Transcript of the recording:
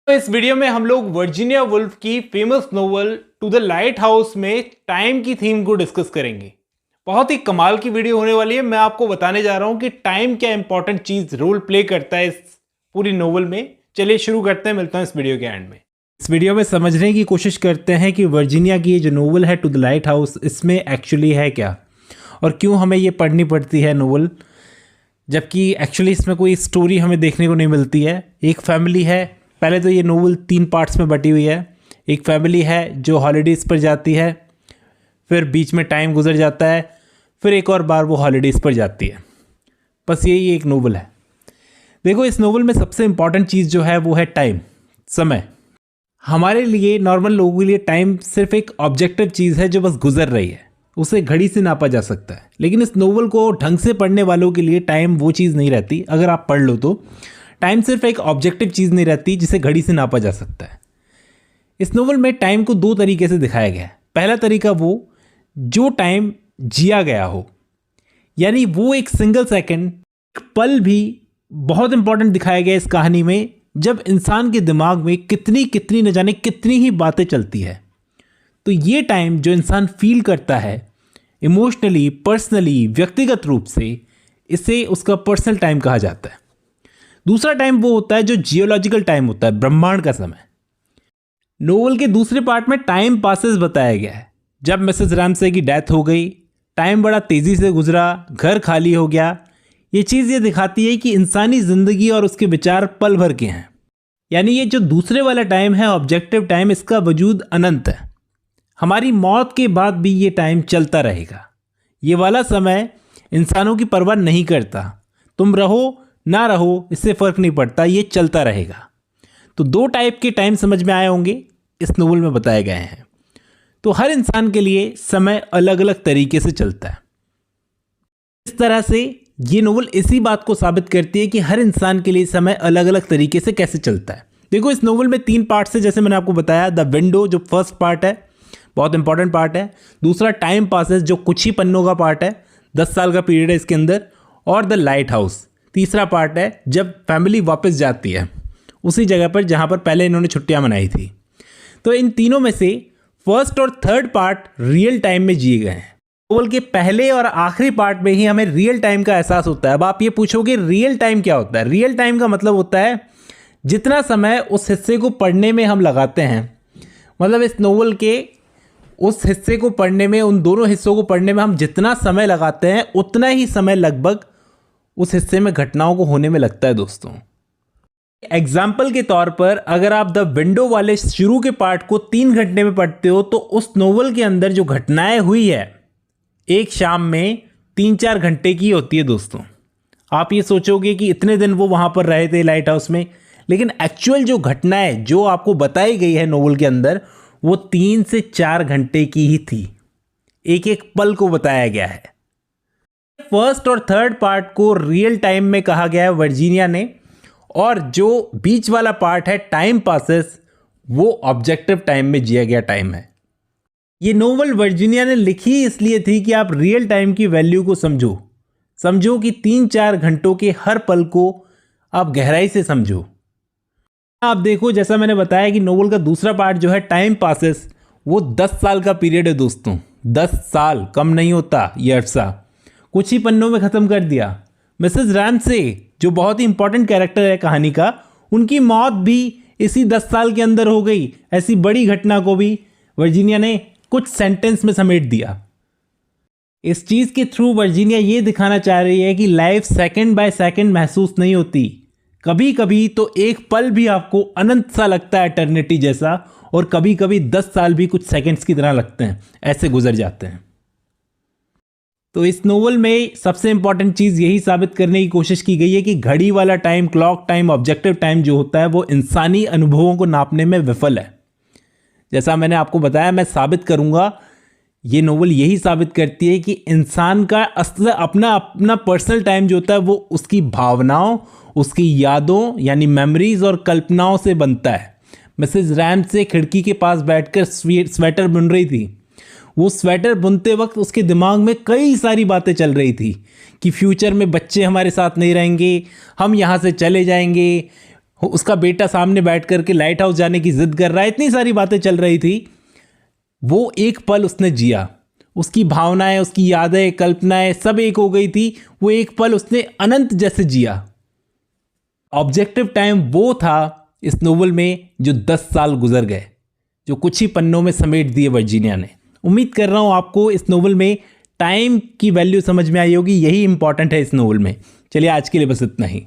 तो इस वीडियो में हम लोग वर्जीनिया वुल्फ की famous novel to the lighthouse में टाइम की थीम को डिस्कस करेंगे। बहुत ही कमाल की वीडियो होने वाली है। मैं आपको बताने जा रहा हूं कि टाइम क्या इंपॉर्टेंट चीज रोल प्ले करता है इस पूरी नोवेल में। चलिए शुरू करते हैं, मिलता है इस वीडियो के एंड में। इस वीडियो में समझने की कोशिश करते हैं कि वर्जीनिया की ये जो नोवेल है टू द लाइट हाउस, इसमें एक्चुअली है क्या और क्यों हमें ये पढ़नी पड़ती है नोवेल, जबकि एक्चुअली इसमें कोई स्टोरी हमें देखने को नहीं मिलती है। एक फैमिली है, पहले तो ये नोवेल 3 पार्ट्स में बटी हुई है। एक फैमिली है जो हॉलीडेज़ पर जाती है, फिर बीच में टाइम गुजर जाता है, फिर एक और बार वो हॉलीडेज़ पर जाती है। बस यही एक नोवेल है। देखो, इस नोवेल में सबसे इम्पॉर्टेंट चीज़ जो है वो है टाइम, समय। हमारे लिए, नॉर्मल लोगों के लिए टाइम सिर्फ एक ऑब्जेक्टिव चीज़ है जो बस गुजर रही है, उसे घड़ी से नापा जा सकता है। लेकिन इस नोवेल को ढंग से पढ़ने वालों के लिए टाइम वो चीज़ नहीं रहती। अगर आप पढ़ लो तो टाइम सिर्फ एक ऑब्जेक्टिव चीज़ नहीं रहती जिसे घड़ी से नापा जा सकता है। इस नोवेल में टाइम को 2 तरीके से दिखाया गया है। पहला तरीका वो जो टाइम जिया गया हो, यानी वो एक सिंगल सेकंड, एक पल भी बहुत इंपॉर्टेंट दिखाया गया इस कहानी में, जब इंसान के दिमाग में कितनी कितनी न जाने कितनी ही बातें चलती है। तो ये टाइम जो इंसान फील करता है इमोशनली, पर्सनली, व्यक्तिगत रूप से, इसे उसका पर्सनल टाइम कहा जाता है। दूसरा टाइम वो होता है जो जियोलॉजिकल टाइम होता है, ब्रह्मांड का समय। नोवेल के दूसरे पार्ट में टाइम पासेस बताया गया है। जब मिसेस रैमसे की डेथ हो गई, टाइम बड़ा तेज़ी से गुजरा, घर खाली हो गया। ये चीज़ ये दिखाती है कि इंसानी ज़िंदगी और उसके विचार पल भर के हैं। यानी ये जो दूसरे वाला टाइम है, ऑब्जेक्टिव टाइम, इसका वजूद अनंत है। हमारी मौत के बाद भी ये टाइम चलता रहेगा। ये वाला समय इंसानों की परवाह नहीं करता। तुम रहो ना रहो, इससे फ़र्क नहीं पड़ता, ये चलता रहेगा। तो 2 टाइप के टाइम समझ में आए होंगे, इस नोवेल में बताए गए हैं। तो हर इंसान के लिए समय अलग अलग तरीके से चलता है। इस तरह से ये नोवेल इसी बात को साबित करती है कि हर इंसान के लिए समय अलग अलग तरीके से कैसे चलता है। देखो, इस नोवेल में 3 पार्ट्स है, जैसे मैंने आपको बताया। द विंडो जो फर्स्ट पार्ट है, बहुत इंपॉर्टेंट पार्ट है। दूसरा टाइम पासेस जो कुछ ही पन्नों का पार्ट है, 10 साल का पीरियड है इसके अंदर। और द लाइट हाउस तीसरा पार्ट है, जब फैमिली वापस जाती है उसी जगह पर जहाँ पर पहले इन्होंने छुट्टियाँ मनाई थी। तो इन तीनों में से फर्स्ट और थर्ड पार्ट रियल टाइम में जिए गए हैं। नोवेल के पहले और आखिरी पार्ट में ही हमें रियल टाइम का एहसास होता है। अब आप ये पूछोगे रियल टाइम क्या होता है? रियल टाइम का मतलब होता है जितना समय उस हिस्से को पढ़ने में हम लगाते हैं, मतलब इस नोवेल के उस हिस्से को पढ़ने में, उन दोनों हिस्सों को पढ़ने में हम जितना समय लगाते हैं, उतना ही समय लगभग उस हिस्से में घटनाओं को होने में लगता है दोस्तों। एग्जाम्पल के तौर पर, अगर आप द विंडो वाले शुरू के पार्ट को 3 घंटे में पढ़ते हो, तो उस नोवेल के अंदर जो घटनाएं हुई है एक शाम में 3-4 घंटे की होती है दोस्तों। आप ये सोचोगे कि इतने दिन वो वहाँ पर रहे थे लाइट हाउस में, लेकिन एक्चुअल जो घटनाएं जो आपको बताई गई है नोवेल के अंदर, वो 3 से 4 घंटे की ही थी। एक एक पल को बताया गया है। फर्स्ट और थर्ड पार्ट को रियल टाइम में कहा गया है वर्जीनिया ने, और जो बीच वाला पार्ट है टाइम पासेस, वो ऑब्जेक्टिव टाइम में जिया गया टाइम है। ये नोवेल वर्जीनिया ने लिखी इसलिए थी कि आप रियल टाइम की वैल्यू को समझो कि 3-4 घंटों के हर पल को आप गहराई से समझो। आप देखो, जैसा मैंने बताया कि नोवेल का दूसरा पार्ट जो है टाइम पासेस, वो 10 साल का पीरियड है दोस्तों। 10 साल कम नहीं होता ये अरसा। कुछ ही पन्नों में ख़त्म कर दिया। मिसेस रैमसे जो बहुत ही इंपॉर्टेंट कैरेक्टर है कहानी का, उनकी मौत भी इसी 10 साल के अंदर हो गई। ऐसी बड़ी घटना को भी वर्जीनिया ने कुछ सेंटेंस में समेट दिया। इस चीज़ के थ्रू वर्जीनिया ये दिखाना चाह रही है कि लाइफ सेकंड बाय सेकंड महसूस नहीं होती। कभी कभी तो एक पल भी आपको अनंत सा लगता है, एटर्निटी जैसा, और कभी कभी 10 साल भी कुछ सेकंड्स की तरह लगते हैं, ऐसे गुजर जाते हैं। तो इस नोवेल में सबसे इंपॉर्टेंट चीज़ यही साबित करने की कोशिश की गई है कि घड़ी वाला time, clock time, objective time जो होता है, वो इंसानी अनुभवों को नापने में विफल है। जैसा मैंने आपको बताया, मैं साबित करूंगा, ये नोवेल यही साबित करती है कि इंसान का असल अपना पर्सनल टाइम जो होता है, वो उसकी भावनाओं, उसकी यादों यानी मेमोरीज और कल्पनाओं से बनता है। मिसेस रैमसे खिड़की के पास बैठकर स्वेटर बुन रही थी। वो स्वेटर बुनते वक्त उसके दिमाग में कई सारी बातें चल रही थी कि फ्यूचर में बच्चे हमारे साथ नहीं रहेंगे, हम यहाँ से चले जाएंगे, उसका बेटा सामने बैठ करके लाइट हाउस जाने की जिद कर रहा है, इतनी सारी बातें चल रही थी। वो एक पल उसने जिया, उसकी भावनाएं, उसकी यादें, कल्पनाएं सब एक हो गई थी। वो एक पल उसने अनंत जैसे जिया। ऑब्जेक्टिव टाइम वो था इस नोवेल में जो 10 साल गुजर गए, जो कुछ ही पन्नों में समेट दिए वर्जीनिया ने। उम्मीद कर रहा हूँ आपको इस नोवेल में टाइम की वैल्यू समझ में आई होगी, यही इंपॉर्टेंट है इस नोवेल में। चलिए आज के लिए बस इतना ही।